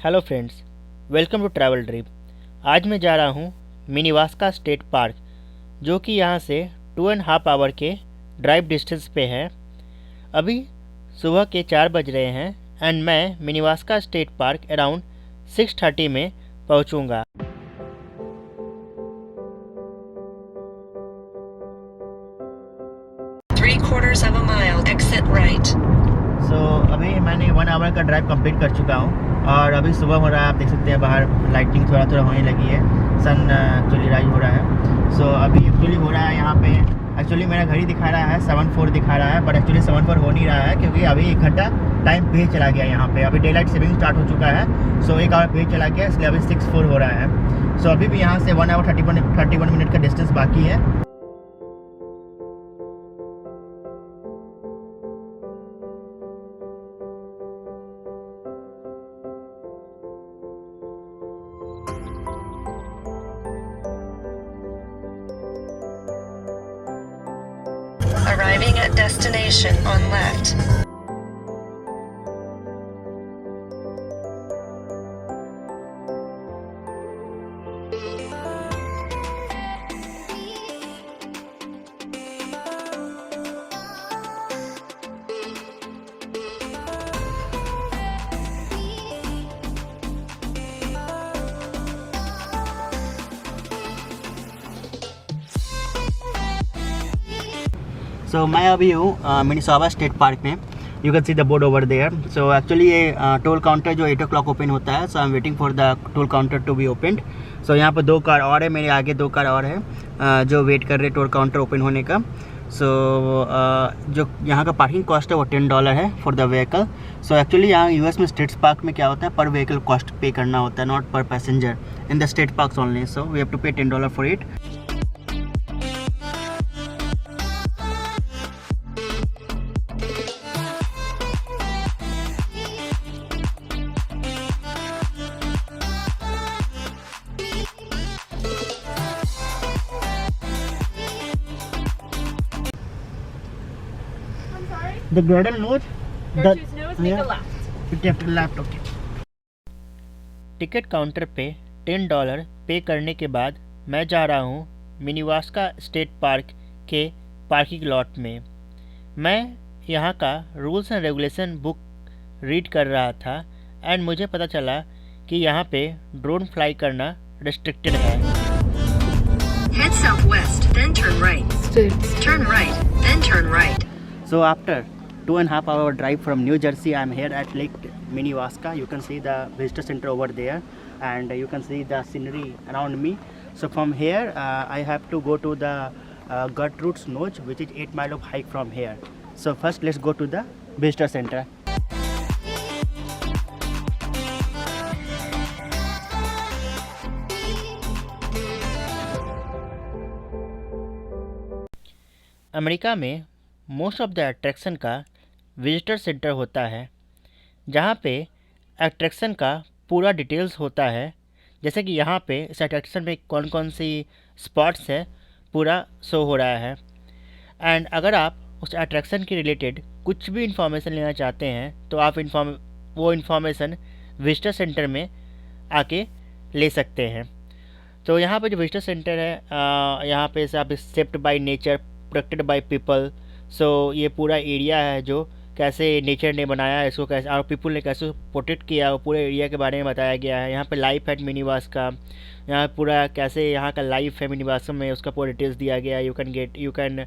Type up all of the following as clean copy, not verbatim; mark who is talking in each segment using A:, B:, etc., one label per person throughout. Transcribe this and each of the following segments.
A: Hello friends, welcome to travel dream. आज मैं जा रहा हूँ मिनीवास्का स्टेट पार्क, जो कि यहाँ से 2.5 आवर के ड्राइव डिस्टेंस पे है। अभी सुबह के 4 बज रहे हैं एंड मैं मिनीवास्का स्टेट पार्क अराउंड 6:30 में पहुँचूँगा। अभी मैंने 1 आवर का ड्राइव कंप्लीट कर चुका हूँ और अभी सुबह हो रहा है। आप देख सकते हैं बाहर लाइटिंग थोड़ा थोड़ा होने लगी है। सन एक्चुअली राइज हो रहा है। अभी एक्चुअली हो रहा है यहाँ पे। एक्चुअली मेरा घड़ी दिखा रहा है 7:04 दिखा रहा है, बट एक्चुअली 7:04 हो नहीं रहा है क्योंकि अभी 1 घंटा टाइम पीछे चला गया यहाँ पे। अभी डे लाइट सेविंग स्टार्ट हो चुका है, 1 आवर पीछे चला गया, इसलिए अभी 6:04 हो रहा है। अभी भी यहाँ से 1 आवर 31 मिनट का डिस्टेंस बाकी है।
B: Arriving at destination on left.
A: मैं अभी हूँ मिनीसोबा स्टेट पार्क में। You can see the board over there. Actually ये टोल काउंटर जो 8 o'clock ओपन होता है। I am waiting for the toll counter to be opened. यहाँ पर 2 कार और है, मेरे आगे 2 कार और है जो वेट कर रहे हैं टोल काउंटर ओपन होने का। जो यहाँ का पार्किंग कॉस्ट है वो $10 है फॉर द व्हीकल। एक्चुअली यहाँ यूएस में स्टेट पार्क में क्या होता है, पर व्हीकल कॉस्ट पे करना होता है, not per passenger in the state parks only. We have to pay $10 for इट। The Gordon Lodge.
C: Gertrude's nose, make a left.
A: Left okay. Ticket counter पे $10 पे करने के बाद मैं जा रहा हूँ मिनीवास्का स्टेट पार्क के पार्किंग लॉट में। मैं यहाँ का rules and regulation book read कर रहा था एंड मुझे पता चला कि यहाँ पे ड्रोन फ्लाई करना रिस्ट्रिक्टेड है।
B: Head southwest, then turn right. Turn right, then turn right.
A: After 2.5 hour drive from New Jersey, I am here at Lake Minnewaska. You can see the visitor center over there and you can see the scenery around me. From here I have to go to the Gertrude's Notch, which is 8 miles of hike from here. First let's go to the visitor center. America में most of the attraction का visitor centre होता है, जहाँ पे attraction का पूरा details होता है। जैसे कि यहाँ पे इस अट्रैक्शन में कौन कौन सी स्पॉट्स है पूरा शो हो रहा है। एंड अगर आप उस अट्रैक्शन के रिलेटेड कुछ भी इंफॉर्मेशन लेना चाहते हैं तो आप वो इन्फॉर्मेशन विजिटर सेंटर में आके ले सकते हैं। यहाँ पे जो विजिटर सेंटर है यहाँ पे आप सेप्ड by nature, protected by people. ये पूरा एरिया है जो कैसे नेचर ने बनाया है इसको, कैसे और पीपल ने कैसे प्रोटेक्ट किया, वो पूरे एरिया के बारे में बताया गया है। यहाँ पे लाइफ है मिनीवास्का, यहाँ पूरा कैसे यहाँ का लाइफ है मिनीवास्का में, उसका पूरा डिटेल्स दिया गया है। यू कैन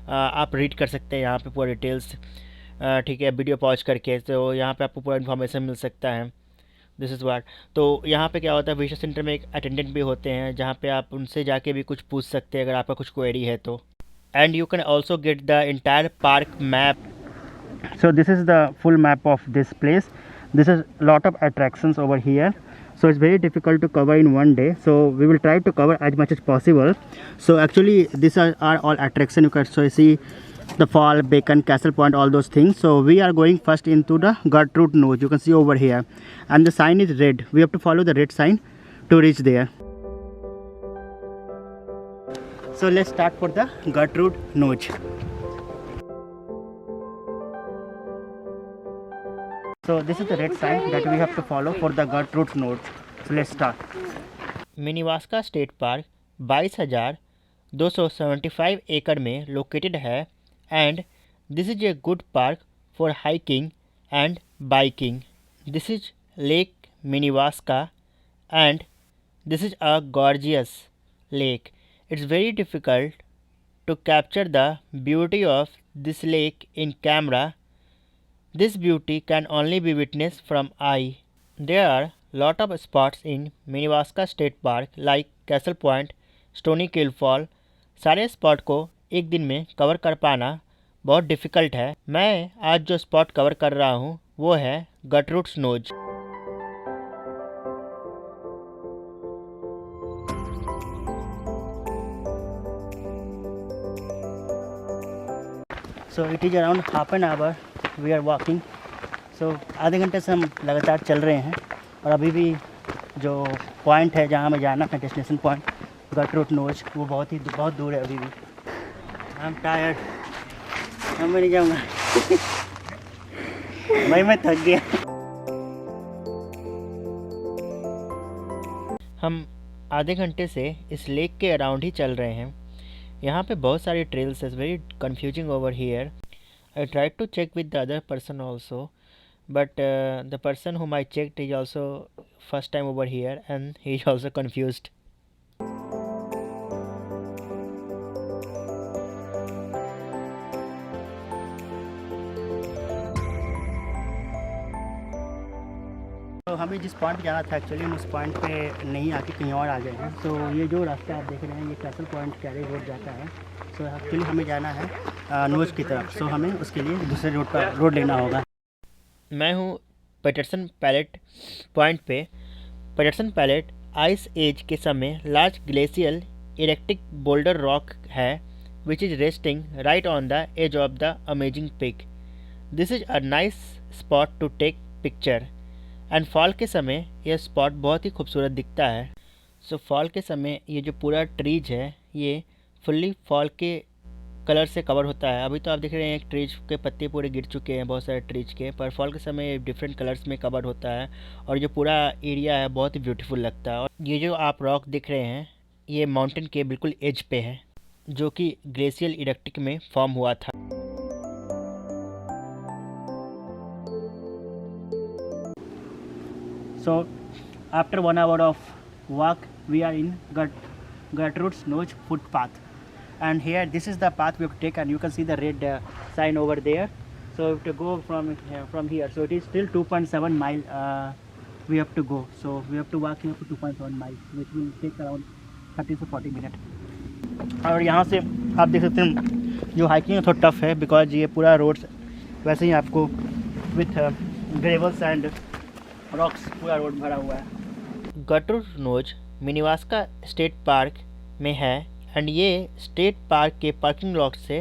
A: आप रीड कर सकते हैं यहाँ पे पूरा डिटेल्स, ठीक है, वीडियो पॉज करके। यहाँ पे आपको पूरा इन्फॉर्मेशन मिल सकता है। This is what. यहाँ पे क्या होता है, विजिटर सेंटर में एक अटेंडेंट भी होते हैं जहाँ पे आप उनसे जाके भी कुछ पूछ सकते हैं अगर आपका कुछ क्वेरी है तो। And you can also get the entire park map. This is the full map of this place. This is lot of attractions over here. It's very difficult to cover in one day. We will try to cover as much as possible. Actually these are all attraction. You can see the fall, Bacon, Castle Point, all those things. We are going first into the Gertrude Notch. You can see over here, and the sign is red. We have to follow the red sign to reach there. Let's start for the Gertrude Notch. So this is the red sign that we have to follow for the Gertrude's Notch. So let's start. Minnewaska state park 22,275 एकड़ में located है and this is a good park for hiking and biking. This is lake Minnewaska and this is a gorgeous lake. It's very difficult to capture the beauty of this lake in camera. This beauty can only be witnessed from eye. There are lot of spots in Minnewaska State Park like Castle Point, Stony Kill Fall. सारे spot को एक दिन में cover कर पाना बहुत difficult है. मैं आज जो स्पॉट कवर कर रहा हूँ वो है Gertrude's notch. So it is around half an hour we are walking. So आधे घंटे से हम लगातार चल रहे हैं और अभी भी जो पॉइंट है जहाँ हमें जाना है डेस्टिनेशन पॉइंट गटरूड नोच वो बहुत दूर है अभी भी. I am tired. मैं नहीं जाऊँगा भाई, मैं थक गया. हम आधे घंटे से इस लेक के अराउंड ही चल रहे हैं. यहाँ पे बहुत सारी ट्रेल्स है. Very confusing over here. I tried to check with the other person also but the person whom I checked is also first time over here and he is also confused. तो हमें जिस point पे जाना था actually हम उस point पे नहीं आके कहीं और आ गए हैं. तो ये जो रास्ता आप देख रहे हैं ये कैसल पॉइंट कैरी रोड जाता है. सो एक्चुअली हमें जाना है नोच की तरफ. सो हमें उसके लिए दूसरे रोड लेना होगा. मैं हूँ पैटरसन पैलेट पॉइंट पे. पैटरसन पैलेट आइस एज के समय large glacial erratic boulder rock है which is resting right on the edge of the amazing peak. This is a nice spot to take picture and fall के समय यह spot बहुत ही खूबसूरत दिखता है. सो फॉल के समय ये जो पूरा ट्रीज है ये फुल्ली फॉल के कलर से कवर होता है. अभी तो आप देख रहे हैं ट्रीज के पत्ते पूरे गिर चुके हैं बहुत सारे ट्रीज के, पर फॉल के समय ये डिफरेंट कलर्स में कवर होता है और जो पूरा एरिया है बहुत ही ब्यूटीफुल लगता है. और ये जो आप रॉक दिख रहे हैं ये माउंटेन के बिल्कुल एज पे है जो कि ग्लेशियल इरेक्टिक में फॉर्म हुआ था. So after 1 hour of walk we are in Gertrude's Notch footpath and here this is the path we have to take and you can see the red sign over there. So we have to go from here. So it is still 2.7 mile we have to go. So we have to walk here for 2.7 miles which will take around 30 to 40 minutes. और यहाँ से आप देख सकते हैं जो hiking है थोड़ा टफ है बिकॉज ये पूरा रोड वैसे ही आपको विथ ग्रेवल्स एंड रॉक्स पूरा रोड भरा हुआ है. गटरूड नोच मिनीवास्का स्टेट पार्क में है एंड ये स्टेट पार्क के पार्किंग लॉट से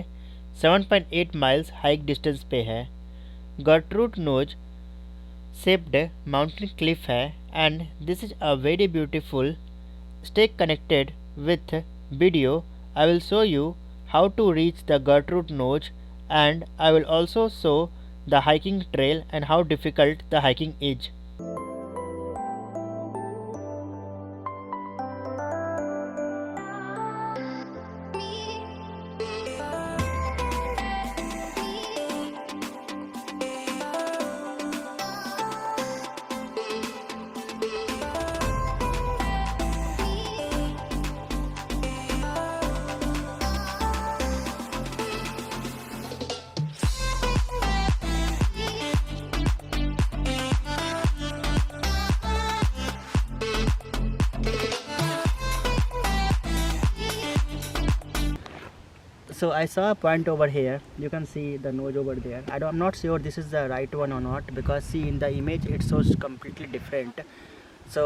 A: 7.8 माइल्स हाइक डिस्टेंस पे है. Gertrude notch shaped mountain cliff है and this is a very beautiful. Stay connected with video. I will show you how to reach the Gertrude notch and I will also show the hiking trail and how difficult the hiking is. So I saw a point over here. You can see the nose over there. I'm not sure this is the right one or not because see in the image it shows completely different. So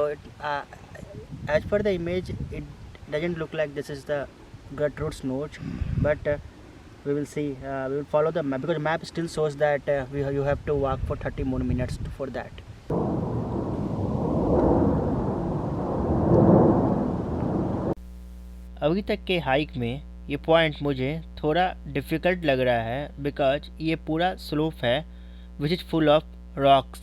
A: as per the image it doesn't look like this is the Gertrude's notch, but we will see. We will follow the map because map still shows that you have to walk for 30 more minutes for that. अभी तक के hike में ये point मुझे थोड़ा difficult लग रहा है बिकॉज ये पूरा स्लोप है which is full of rocks.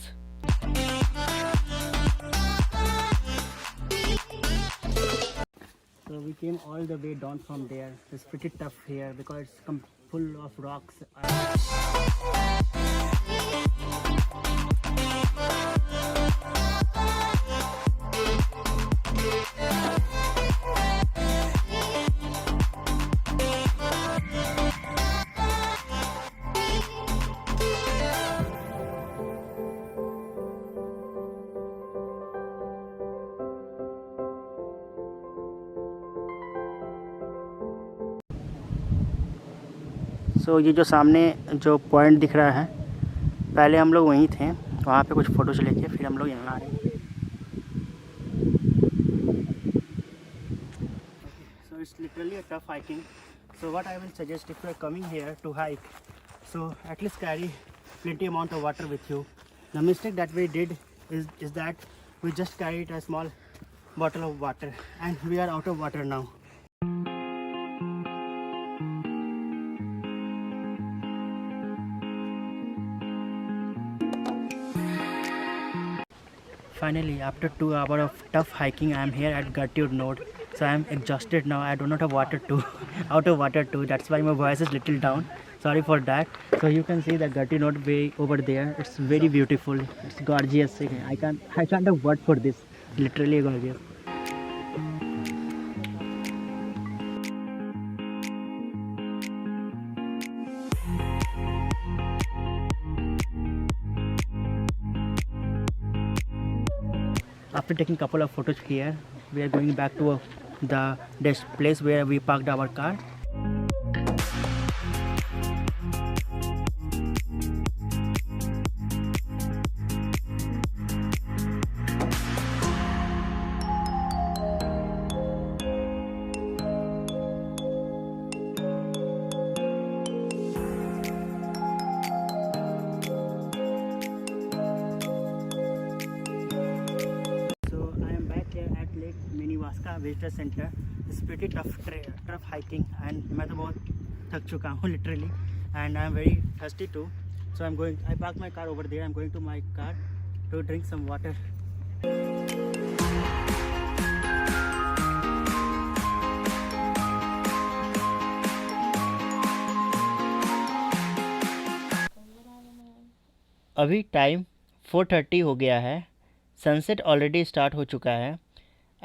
A: we came all the way down from there. It's pretty tough here because it's full of rocks. सो ये जो सामने जो पॉइंट दिख रहा है, पहले हम लोग वहीं थे, वहाँ पे कुछ फ़ोटोज़ लेके फिर हम लोग यहाँ आ रहे हैं। So it's literally a tough hiking. So what I will suggest if you are coming here to hike, so at least carry plenty amount of water with you. The mistake that we did is that we just carried a small bottle of water and we are out of water now. Finally, after 2 hours of tough hiking, I am here at Gertrude Node. So I am exhausted now. I do not have water too, out of water too. That's why my voice is little down. Sorry for that. So you can see the Gertrude Node way over there. It's very beautiful. It's gorgeous. I can't have word for this. Literally gorgeous. After taking couple of photos here, we are going back to the place where we parked our car. Visitor centre. It's pretty tough hiking and मैं तो बहुत थक चुका हूँ literally, and I am very thirsty too. So I park my car over there. I am going to my car to drink some water. अभी time 4:30 हो गया है. सनसेट ऑलरेडी स्टार्ट हो चुका है.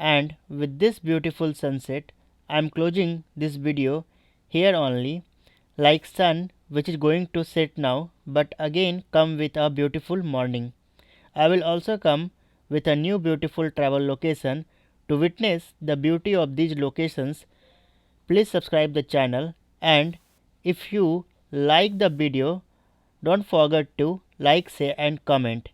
A: And with this beautiful sunset, I am closing this video here only. Like sun which is going to set now, but again come with a beautiful morning. I will also come with a new beautiful travel location. To witness the beauty of these locations, please subscribe the channel, and if you like the video, don't forget to like, share and comment.